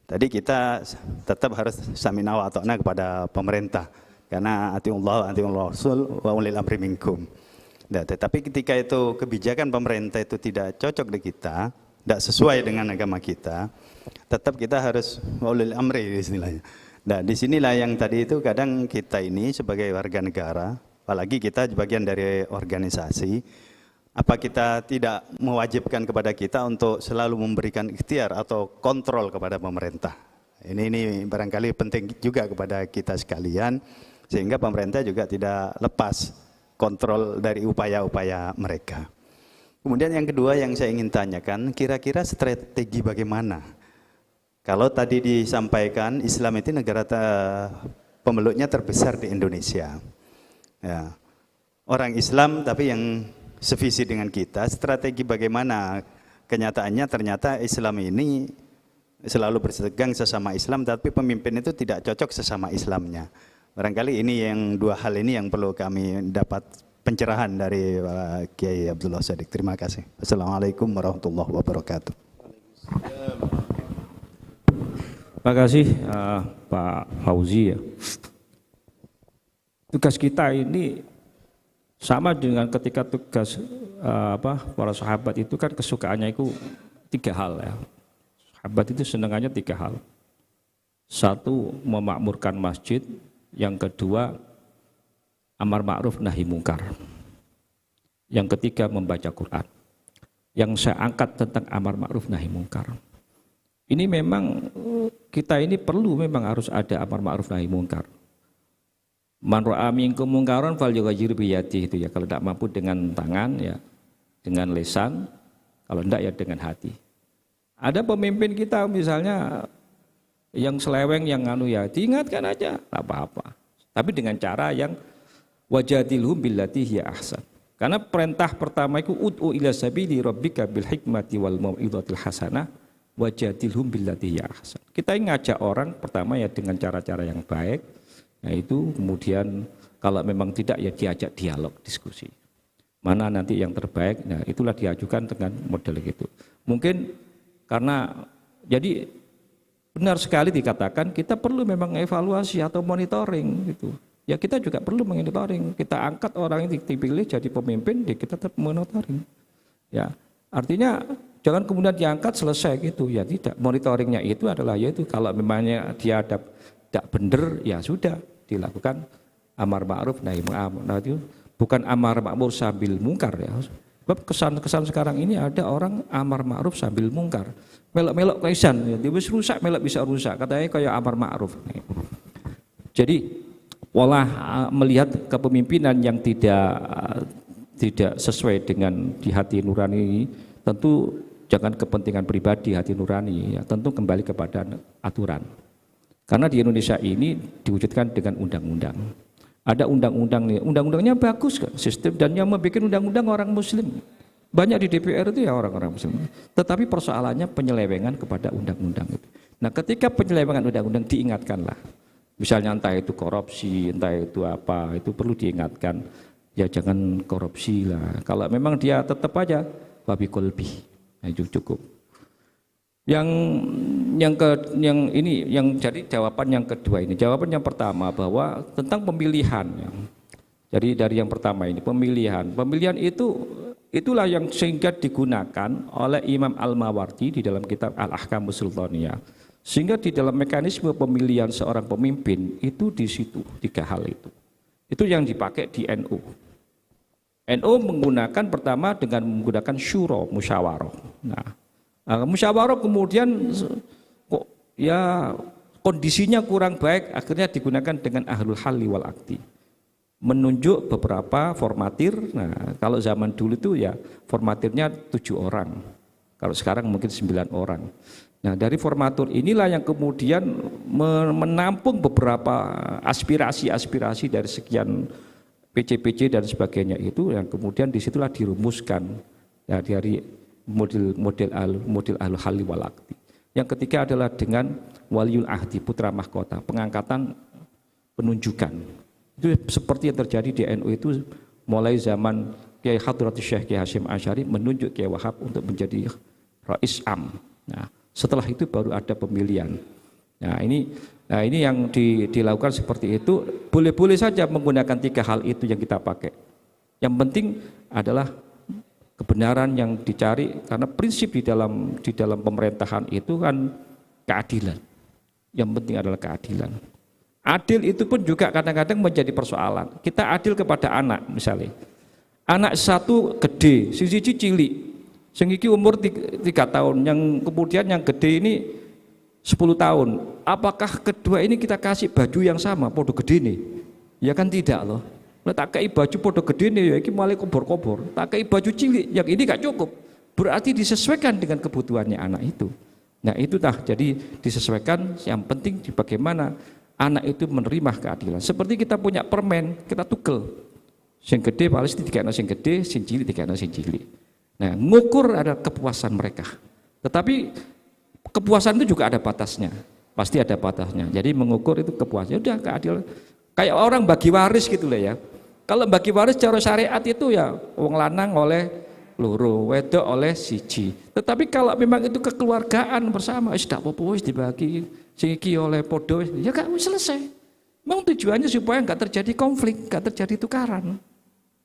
tadi kita tetap harus samina wa ta'na kepada pemerintah, karena atiullah Rasul wa ulil amri minkum. Nah, tetapi ketika itu kebijakan pemerintah itu tidak cocok di kita, tidak sesuai dengan agama kita, tetap kita harus wa ulil amri istilahnya. Nah, disinilah yang tadi itu kadang kita ini sebagai warga negara, apalagi kita bagian dari organisasi, apa kita tidak mewajibkan kepada kita untuk selalu memberikan ikhtiar atau kontrol kepada pemerintah. Ini barangkali penting juga kepada kita sekalian, sehingga pemerintah juga tidak lepas kontrol dari upaya-upaya mereka. Kemudian yang kedua yang saya ingin tanyakan, kira-kira strategi bagaimana? Kalau tadi disampaikan Islam itu negara pemeluknya terbesar di Indonesia. Ya. Orang Islam tapi yang sevisi dengan kita, strategi bagaimana? Kenyataannya ternyata Islam ini selalu bersetegang sesama Islam, tapi pemimpin itu tidak cocok sesama Islamnya. Barangkali ini yang dua hal ini yang perlu kami dapat pencerahan dari Kiai Abdullah Shadiq. Terima kasih. Assalamualaikum warahmatullahi wabarakatuh. Terima kasih Pak Fauzi ya. Tugas kita ini sama dengan ketika tugas para sahabat itu kan kesukaannya itu 3 hal ya. Sahabat itu senangannya 3 hal. 1, memakmurkan masjid. Yang kedua, amar ma'ruf nahi mungkar. Yang ketiga, membaca Quran. Yang saya angkat tentang amar ma'ruf nahi mungkar. Ini memang kita ini perlu memang harus ada amar ma'ruf nahi mungkar. Man ra'a minkum mungkaran falyughayyir bi yadihi, itu ya, kalau tidak mampu dengan tangan ya dengan lisan, kalau tidak ya dengan hati. Ada pemimpin kita misalnya yang seleweng, yang anu ya, diingatkan aja, tak apa-apa. Tapi dengan cara yang wajadilhum billati hiya ahsan. Karena perintah pertama itu ud'u ila sabili rabbika bil hikmati wal mau'izatil hasanah wajadilhum billati hiya ahsan. Kita ngajak orang pertama ya dengan cara-cara yang baik, yaitu kemudian kalau memang tidak ya diajak dialog, diskusi. Mana nanti yang terbaik, nah itulah diajukan dengan model gitu. Mungkin karena jadi benar sekali dikatakan kita perlu memang evaluasi atau monitoring gitu. Ya kita juga perlu monitoring. Kita angkat orang yang dipilih jadi pemimpin, ya kita tetap monitoring. Ya, artinya jangan kemudian diangkat selesai gitu. Ya tidak. Monitoringnya itu adalah yaitu kalau memangnya dia tidak benar, ya sudah dilakukan amar ma'ruf nahi mungkar. Nah, itu bukan amar ma'ruf sambil mungkar ya. Sebab kesan sekarang ini ada orang amar ma'ruf sambil mungkar. Melok-melok kaisan, ya, dia wis rusak, melok bisa rusak. Katanya kayak amar ma'ruf. Jadi pola melihat kepemimpinan yang tidak sesuai dengan di hati nurani ini, tentu jangan kepentingan pribadi hati nurani, ya, tentu kembali kepada aturan. Karena di Indonesia ini diwujudkan dengan undang-undang. Ada undang-undang nih, undang-undangnya bagus kan, sistem, dan yang membuat undang-undang orang Muslim. Banyak di DPR itu ya orang-orang Muslim. Tetapi persoalannya penyelewengan kepada undang-undang itu. Nah, ketika penyelewengan undang-undang diingatkanlah. Misalnya entah itu korupsi, entah itu apa, itu perlu diingatkan. Ya jangan korupsi lah. Kalau memang dia tetap aja babi kolbi, nah, itu cukup. Yang jadi jawaban yang kedua ini. Jawaban yang pertama bahwa tentang pemilihan. Ya. Jadi dari yang pertama ini pemilihan. Pemilihan itulah yang sehingga digunakan oleh Imam Al-Mawardi di dalam kitab Al-Ahkamus Sultaniyah. Sehingga di dalam mekanisme pemilihan seorang pemimpin itu di situ 3 hal itu. Itu yang dipakai di NU. NU menggunakan pertama dengan menggunakan syuro, musyawarah. Nah, musyawarah kemudian kok ya kondisinya kurang baik, akhirnya digunakan dengan ahlul halli wal akdi. Menunjuk beberapa formatir. Nah, kalau zaman dulu itu ya formatirnya 7 orang. Kalau sekarang mungkin 9 orang. Nah, dari formatur inilah yang kemudian menampung beberapa aspirasi-aspirasi dari sekian PC-PC dan sebagainya itu, yang kemudian disitulah dirumuskan ya, dari model al-halli wal aqdi. Yang ketiga adalah dengan waliul ahdi, putra mahkota, pengangkatan penunjukan. Itu seperti yang terjadi di NU itu mulai zaman Kiai Hadratus Syekh Kiai Hasyim Asy'ari menunjuk Kiai Wahab untuk menjadi Rais Am. Nah, setelah itu baru ada pemilihan. Nah ini yang dilakukan seperti itu, boleh-boleh saja menggunakan 3 hal itu yang kita pakai. Yang penting adalah kebenaran yang dicari, karena prinsip di dalam pemerintahan itu kan keadilan. Yang penting adalah keadilan. Adil itu pun juga kadang-kadang menjadi persoalan. Kita adil kepada anak misalnya. Anak satu gede, siji cilik. Sing iki umur 3 tahun, yang kemudian yang gede ini 10 tahun. Apakah kedua ini kita kasih baju yang sama, podo gede nih? Ya kan tidak loh. Tak kei baju podo gede nih, ya ini mulai kobor-kobor. Tak kei baju cilik, yang ini gak cukup. Berarti disesuaikan dengan kebutuhannya anak itu. Nah itu jadi disesuaikan. Yang penting di bagaimana anak itu menerima keadilan. Seperti kita punya permen, kita tukel. Sing gede paling dikena sing gede, sing cilik dikena sing cilik. Nah, ngukur ada kepuasan mereka. Tetapi kepuasan itu juga ada batasnya. Pasti ada batasnya. Jadi mengukur itu kepuasan. Udah keadilan. Kayak orang bagi waris gitu lah ya. Kalau bagi waris cara syariat itu ya wong lanang oleh loro, wedok oleh siji. Tetapi kalau memang itu kekeluargaan bersama, wis ndak apa-apa wis dibagi, sing iki oleh podo, ya gak wis selesai. Memang tujuannya supaya enggak terjadi konflik, enggak terjadi tukaran.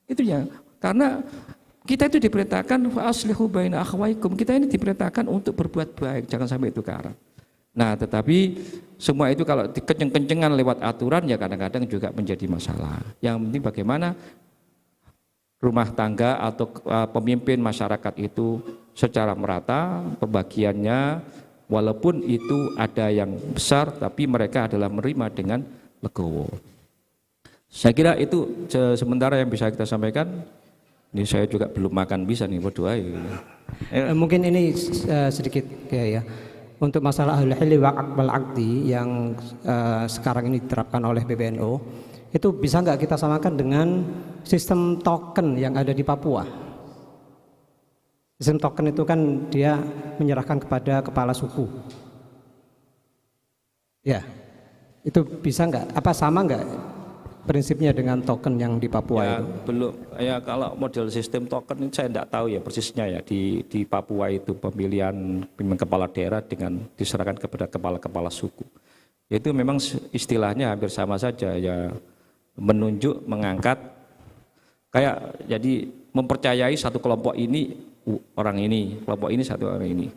Itu ya. Karena kita itu diperintahkan fa aslihu baina akhwaikum. Kita ini diperintahkan untuk berbuat baik, jangan sampai tukaran. Nah, tetapi semua itu kalau dikenceng-kencengan lewat aturan ya kadang-kadang juga menjadi masalah. Yang penting bagaimana rumah tangga atau pemimpin masyarakat itu secara merata pembagiannya, walaupun itu ada yang besar tapi mereka adalah menerima dengan legowo. Saya kira itu sementara yang bisa kita sampaikan. Ini saya juga belum makan bisa nih, berdoa ya. Mungkin ini sedikit ya. Untuk masalah ahlul hilli wal aqdi yang sekarang ini diterapkan oleh PBNU, itu bisa nggak kita samakan dengan sistem token yang ada di Papua? Sistem token itu kan dia menyerahkan kepada kepala suku. Ya, itu bisa nggak? Apa sama nggak prinsipnya dengan token yang di Papua ya, itu? Belum. Ya kalau model sistem token saya tidak tahu ya persisnya ya di Papua itu pemilihan pimpinan kepala daerah dengan diserahkan kepada kepala-kepala suku. Itu memang istilahnya hampir sama saja ya, menunjuk, mengangkat, kayak jadi mempercayai satu kelompok ini orang ini, kelompok ini satu orang ini.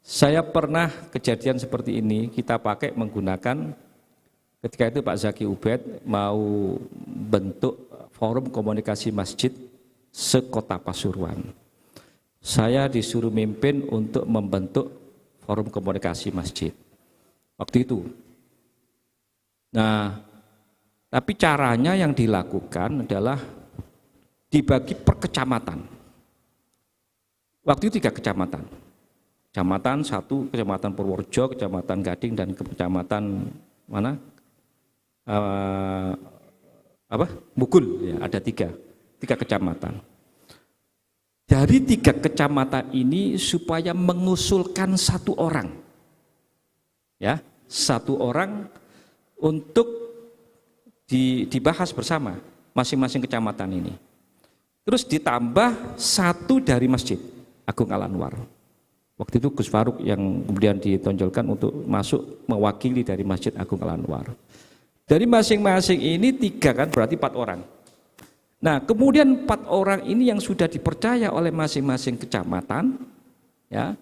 Saya pernah kejadian seperti ini kita pakai menggunakan ketika itu Pak Zaki Ubed mau bentuk forum komunikasi masjid sekota Pasuruan. Saya disuruh mimpin untuk membentuk forum komunikasi masjid waktu itu. Nah, tapi caranya yang dilakukan adalah dibagi per kecamatan. Waktu itu 3 kecamatan. Kecamatan 1, Kecamatan Purworejo, Kecamatan Gading, dan Kecamatan mana? Bugul ya, ada 3 kecamatan. Dari 3 kecamatan ini supaya mengusulkan 1 orang, ya 1 orang untuk dibahas bersama masing-masing kecamatan ini. Terus ditambah 1 dari Masjid Agung Al-Anwar. Waktu itu Gus Faruk yang kemudian ditonjolkan untuk masuk mewakili dari Masjid Agung Al-Anwar. Dari masing-masing ini 3 kan berarti 4 orang. Nah kemudian 4 orang ini yang sudah dipercaya oleh masing-masing kecamatan ya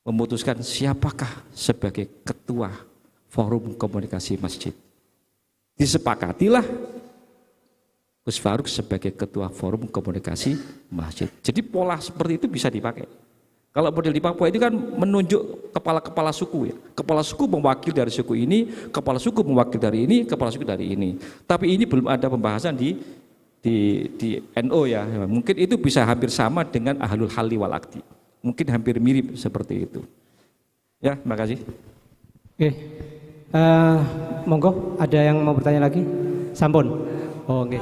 memutuskan siapakah sebagai ketua forum komunikasi masjid. Disepakatilah Gus Faruk sebagai ketua forum komunikasi masjid. Jadi pola seperti itu bisa dipakai. Kalau model di Papua itu kan menunjuk kepala-kepala suku ya. Kepala suku mewakili dari suku ini, kepala suku mewakili dari ini, kepala suku dari ini. Tapi ini belum ada pembahasan di NO ya. Mungkin itu bisa hampir sama dengan ahlul halli wal aqdi. Mungkin hampir mirip seperti itu. Ya, makasih. Oke. Monggo, ada yang mau bertanya lagi? Sampun. Oh, oke.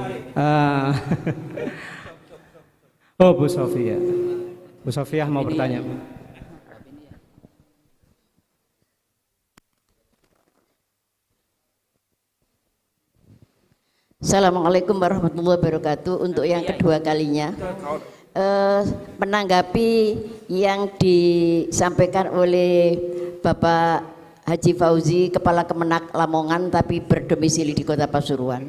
Oh, Bu Sofia. Bu Sofia mau bertanya. Assalamualaikum warahmatullahi wabarakatuh. Untuk yang kedua kalinya, menanggapi yang disampaikan oleh Bapak Haji Fauzi, Kepala Kemenak Lamongan tapi berdomisili di Kota Pasuruan,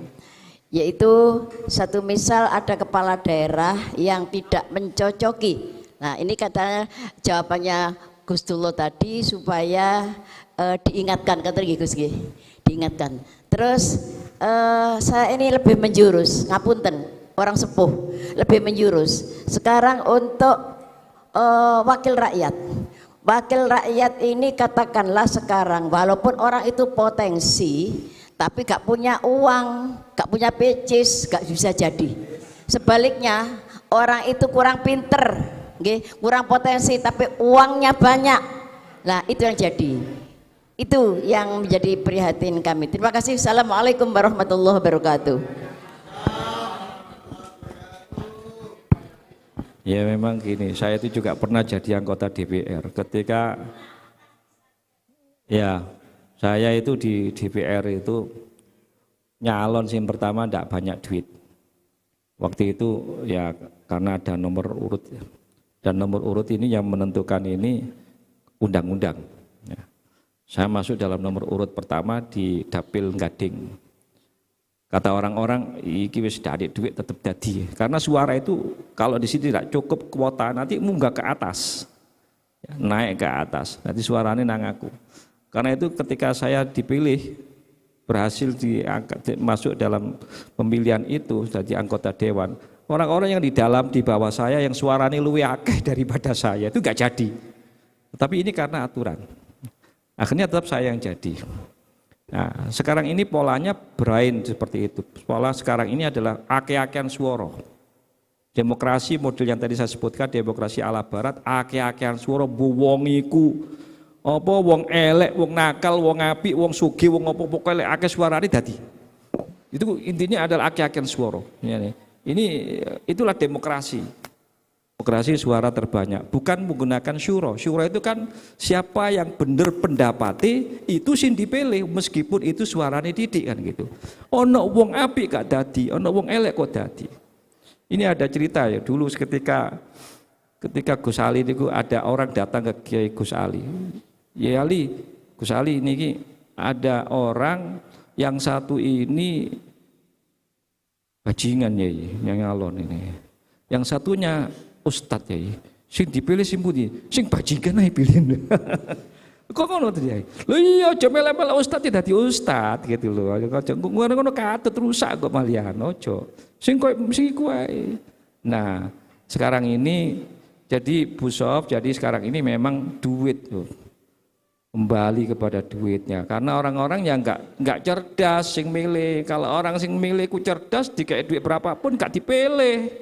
yaitu satu misal ada kepala daerah yang tidak mencocoki. Nah, ini katanya jawabannya Gus Dullo tadi supaya diingatkan, kata Gus G, diingatkan. Terus saya ini lebih menjurus, ngapunten, orang sepuh, lebih menjurus. Sekarang untuk wakil rakyat. Wakil rakyat ini katakanlah sekarang walaupun orang itu potensi tapi gak punya uang, gak punya pecis, gak bisa jadi. Sebaliknya orang itu kurang pinter, kurang potensi tapi uangnya banyak. Nah, itu yang jadi. Itu yang menjadi prihatin kami. Terima kasih. Assalamualaikum warahmatullahi wabarakatuh. Ya memang gini, saya itu juga pernah jadi anggota DPR. Ketika ya saya itu di DPR itu nyalon SIM pertama tidak banyak duit. Waktu itu ya karena ada nomor urut, dan nomor urut ini yang menentukan ini undang-undang. Ya. Saya masuk dalam nomor urut pertama di Dapil Gading. Kata orang-orang, iki wis dari duit tetap jadi. Karena suara itu kalau di sini tidak cukup kuota, nanti munggah ke atas, ya, naik ke atas. Nanti suaranya nang aku. Karena itu ketika saya dipilih, berhasil masuk dalam pemilihan itu jadi anggota dewan. Orang-orang yang di dalam di bawah saya yang suaranya luwih akeh daripada saya itu nggak jadi. Tapi ini karena aturan. Akhirnya tetap saya yang jadi. Nah, sekarang ini polanya berain seperti itu. Pola sekarang ini adalah ake-akean suara. Demokrasi model yang tadi saya sebutkan, demokrasi ala barat, ake-akean suara wong iku apa wong elek, wong nakal, wong apik, wong sugih, wong apa pokoke akeh suarane dadi. Itu intinya adalah ake-akean suara. Ini itulah demokrasi. Demokrasi suara terbanyak, bukan menggunakan syuro. Syuro itu kan siapa yang benar pendapatnya itu sing dipilih, meskipun itu suaranya didik kan gitu. Ono wong apik gak dadi, ono wong elek kok dadi. Ini ada cerita ya dulu ketika Gus Ali itu ada orang datang ke Kiai Gus Ali. Ya Ali, Gus Ali ini ada orang yang satu ini bajingan ya yang ngalon ini. Yang satunya Ustadz ya, sing dipilih sing pundi, sing bajingan ae pilih. Kok ngono to ya? Lho iya aja mele-mele ustadz dadi ustadz gitu lho. Aja ngono katut rusak kok malihan aja. Sing koyo sing iku ae. Nah, sekarang ini jadi Bu Sof, jadi sekarang ini memang duit tuh. Kembali kepada duitnya karena orang-orang yang enggak cerdas sing milih. Kalau orang sing milih ku cerdas dikasih duit berapapun enggak dipilih.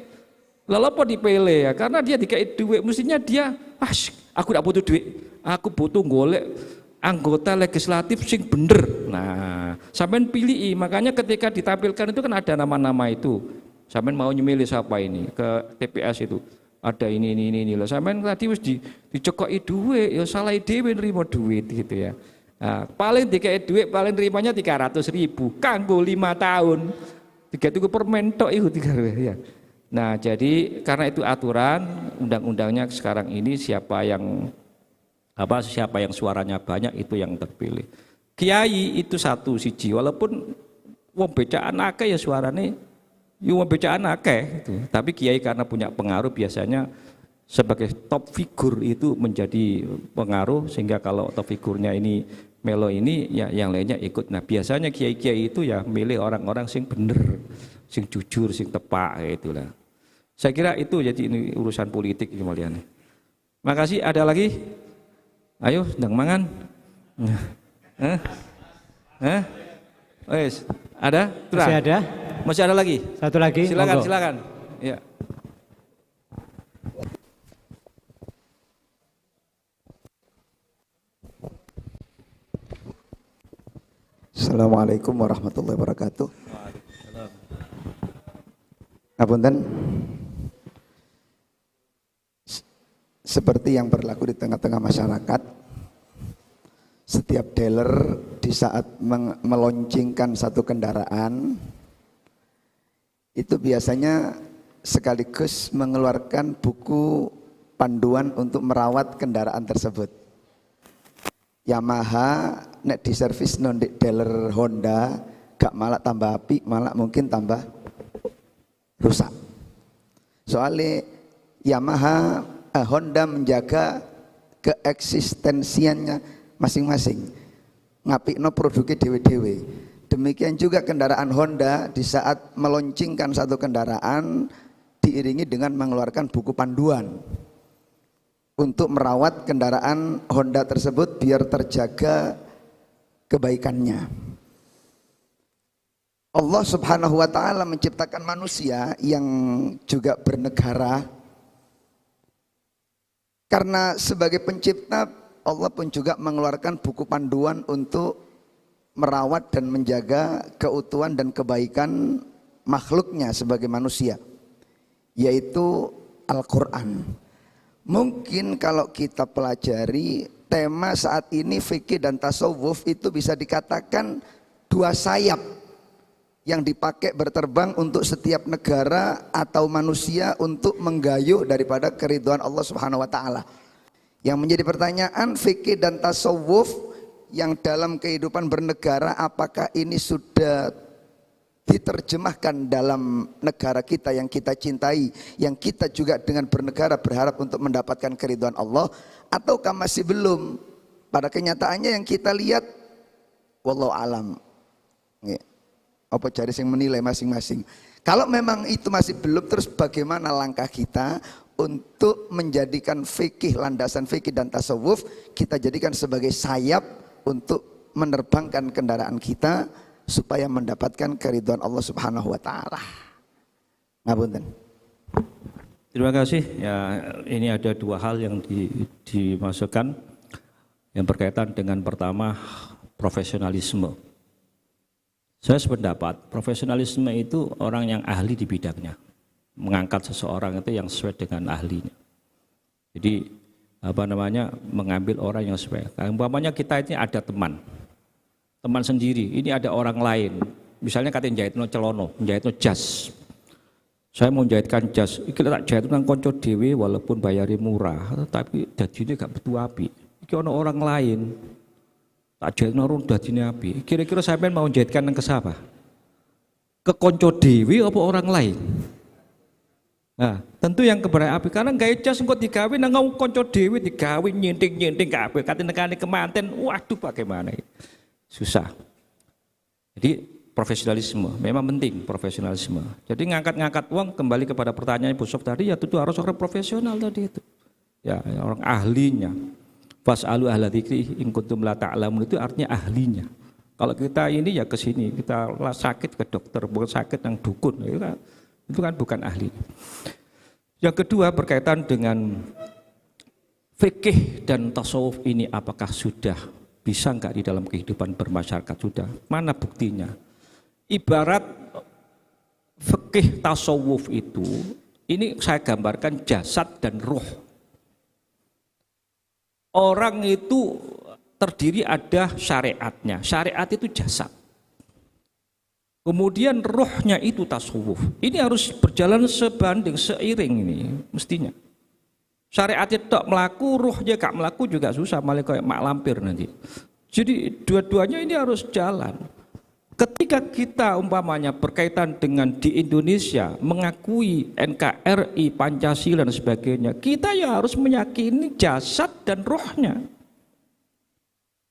Lalu apa dipilih ya? Karena dia dikasih duit, mestinya dia, aku tidak butuh duit, aku butuh golek anggota legislatif sing bener. Nah, sampean pilih, makanya ketika ditampilkan itu kan ada nama-nama itu. Sampean mau nyemilih siapa ini ke TPS itu? Ada ini lah. Sampean tadi wis dicekoki duit, ya salah dhewe nerima duit gitu ya. Nah, paling dikasih duit paling nerimanya 300.000 kanggo 5 tahun. 3 tuku permen tok iku 3 ya. Nah, jadi karena itu aturan undang-undangnya sekarang ini siapa yang suaranya banyak itu yang terpilih. Kiai itu satu siji walaupun wong becaan akeh ya suarane yo wong becaan akeh gitu. Tapi kiai karena punya pengaruh biasanya sebagai top figur itu menjadi pengaruh sehingga kalau top figurnya ini melo ini ya yang lainnya ikut. Nah, biasanya kiai-kiai itu ya milih orang-orang sing bener, sing jujur, sing tepak gitulah. Saya kira itu jadi ini urusan politik kembaliannya. Makasih, ada lagi? Ayo, sedang mangan. Wes, ada? Turang? Masih ada? Masih ada lagi? Satu lagi. Silakan, monggo. silakan. Ya. Assalamualaikum warahmatullahi wabarakatuh. Ngapunten. Seperti yang berlaku di tengah-tengah masyarakat, setiap dealer di saat meluncurkan satu kendaraan itu biasanya sekaligus mengeluarkan buku panduan untuk merawat kendaraan tersebut. Yamaha nek di servis non di dealer Honda gak malah tambah api, malah mungkin tambah rusak. Soalnya Yamaha Honda menjaga keeksistensiannya masing-masing, ngapikno produknya dewe-dewe. Demikian juga kendaraan Honda di saat meluncurkan satu kendaraan diiringi dengan mengeluarkan buku panduan untuk merawat kendaraan Honda tersebut biar terjaga kebaikannya. Allah Subhanahu wa taala menciptakan manusia yang juga bernegara. Karena sebagai pencipta, Allah pun juga mengeluarkan buku panduan untuk merawat dan menjaga keutuhan dan kebaikan makhluknya sebagai manusia, yaitu Al-Quran. Mungkin kalau kita pelajari tema saat ini fikih dan tasawuf itu bisa dikatakan dua sayap yang dipakai berterbang untuk setiap negara atau manusia untuk menggayuh daripada keridhaan Allah Subhanahu wa taala. Yang menjadi pertanyaan, fikih dan tasawuf yang dalam kehidupan bernegara apakah ini sudah diterjemahkan dalam negara kita yang kita cintai, yang kita juga dengan bernegara berharap untuk mendapatkan keridhaan Allah, ataukah masih belum? Pada kenyataannya yang kita lihat, wallahu alam. Apa cari yang menilai masing-masing. Kalau memang itu masih belum, terus bagaimana langkah kita untuk menjadikan fikih, landasan fikih dan tasawuf kita jadikan sebagai sayap untuk menerbangkan kendaraan kita supaya mendapatkan keridhaan Allah Subhanahu wa taala. Ngapunten. Terima kasih. Ya, ini ada dua hal yang dimasukkan. Yang berkaitan dengan pertama, profesionalisme. Saya sependapat, profesionalisme itu orang yang ahli di bidangnya. Mengangkat seseorang itu yang sesuai dengan ahlinya. Jadi mengambil orang yang sesuai. Umpamanya kita ini ada teman sendiri, ini ada orang lain. Misalnya katanya jahitno celono, jahitno jas. Saya mau jahitkan jas, kita tak jahit nang konco dewe walaupun bayari murah, tapi dadine gak betul api. Iki ono orang lain. Tak jahitno rung dadine api. Kira-kira sampean mau jahitkan nang ke siapa? Ke konco dewe apa orang lain? Nah, tentu yang keberai api karena gaya jas engko digawe nang konco dhewe digawe nyenting-nyenting kabeh kate nekane kemanten. Waduh bagaimana ini? Susah. Jadi profesionalisme memang penting, profesionalisme. Jadi ngangkat-ngangkat uang kembali kepada pertanyaan Bu Sof tadi ya tentu harus orang profesional tadi itu. Ya, orang ahlinya. Fas'alu ahla dzikri in kuntum la ta'lamun itu artinya ahlinya. Kalau kita ini ya ke sini, kita sakit ke dokter, bukan sakit yang dukun. Itu kan bukan ahli. Yang kedua berkaitan dengan fikih dan tasawuf ini apakah sudah bisa enggak di dalam kehidupan bermasyarakat sudah? Mana buktinya? Ibarat fikih tasawuf itu, ini saya gambarkan jasad dan ruh. Orang itu terdiri ada syariatnya. Syariat itu jasad. Kemudian rohnya itu tasawuf. Ini harus berjalan sebanding, seiring ini mestinya. Syariatnya tak melaku, rohnya gak melaku juga susah, malah kayak mak lampir nanti. Jadi dua-duanya ini harus jalan. Ketika kita umpamanya berkaitan dengan di Indonesia mengakui NKRI, Pancasila dan sebagainya, kita ya harus meyakini jasad dan rohnya.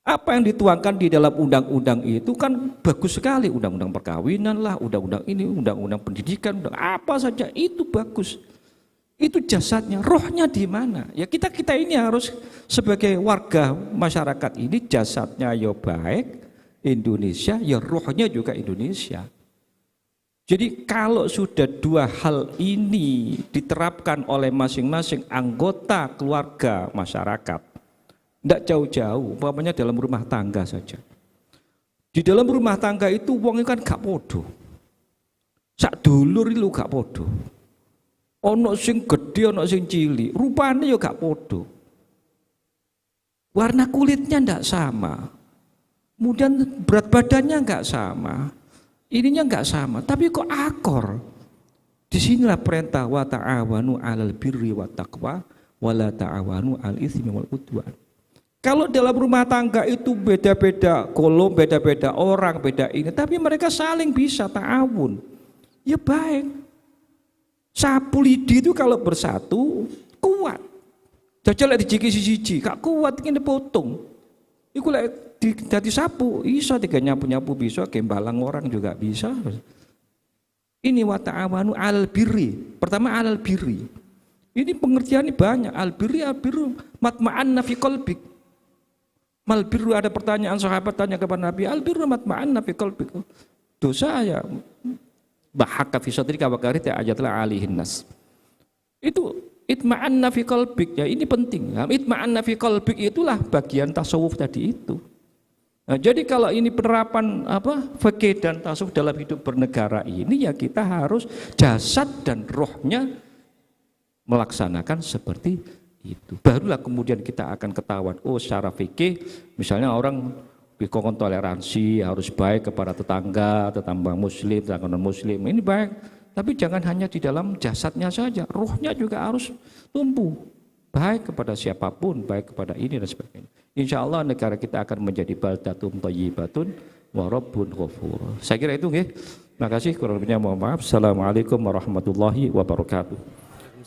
Apa yang dituangkan di dalam undang-undang itu kan bagus sekali, undang-undang perkawinan lah, undang-undang ini, undang-undang pendidikan, apa saja itu bagus. Itu jasadnya, rohnya di mana? Ya kita ini harus sebagai warga masyarakat ini jasadnya ya baik Indonesia, ya rohnya juga Indonesia. Jadi kalau sudah dua hal ini diterapkan oleh masing-masing anggota keluarga masyarakat, tidak jauh-jauh, umpamanya dalam rumah tangga saja. Di dalam rumah tangga itu wong kan gak podo. Sak dulur itu gak podo. Ono sing gede, ono sing cilik, rupanya ya gak podo. Warna kulitnya ndak sama. Kemudian berat badannya nggak sama. Ininya nggak sama, tapi kok akor. Disinilah perintah wa ta'awanu 'alal birri wat taqwa wa la ta'awanu 'alal itsmi wal udwan. Kalau dalam rumah tangga itu beda-beda kolom, beda-beda orang, beda ini, tapi mereka saling bisa ta'awun. Ya baik. Sapu lidi itu kalau bersatu kuat. Jajal dijiki siji, gak kuat ini potong. Iku lek dadi sapu iso tiga nyapu-nyapu bisa, gembalang orang juga bisa. Ini wa ta'awanu 'alal birri. Pertama 'alal birri. Ini pengertiannya banyak. Al birri matma'anna fi qalbik. Mal birru, ada pertanyaan sahabat tanya kepada Nabi, al birru matma'anna fi qalbik. Dosa ya bahaka fi sadrika wa karita ajatla alihin nas. Itu itma'anna fi qalbik, ya ini penting. Nah, itma'anna fi qalbik itulah bagian tasawuf tadi itu. Nah, jadi kalau ini penerapan fikih dan tasawuf dalam hidup bernegara ini, ya kita harus jasad dan rohnya melaksanakan seperti itu. Barulah kemudian kita akan ketahuan, oh secara fikih misalnya orang bikon toleransi, harus baik kepada tetangga muslim, tetangga non muslim, ini baik. Tapi jangan hanya di dalam jasadnya saja, rohnya juga harus tumbuh. Baik kepada siapapun, baik kepada ini dan sebagainya. Insya Allah negara kita akan menjadi baldatun thayyibatun wa rabbun ghafur. Saya kira itu nggih. Terima kasih, kurang lebihnya mohon maaf. Assalamualaikum warahmatullahi wabarakatuh.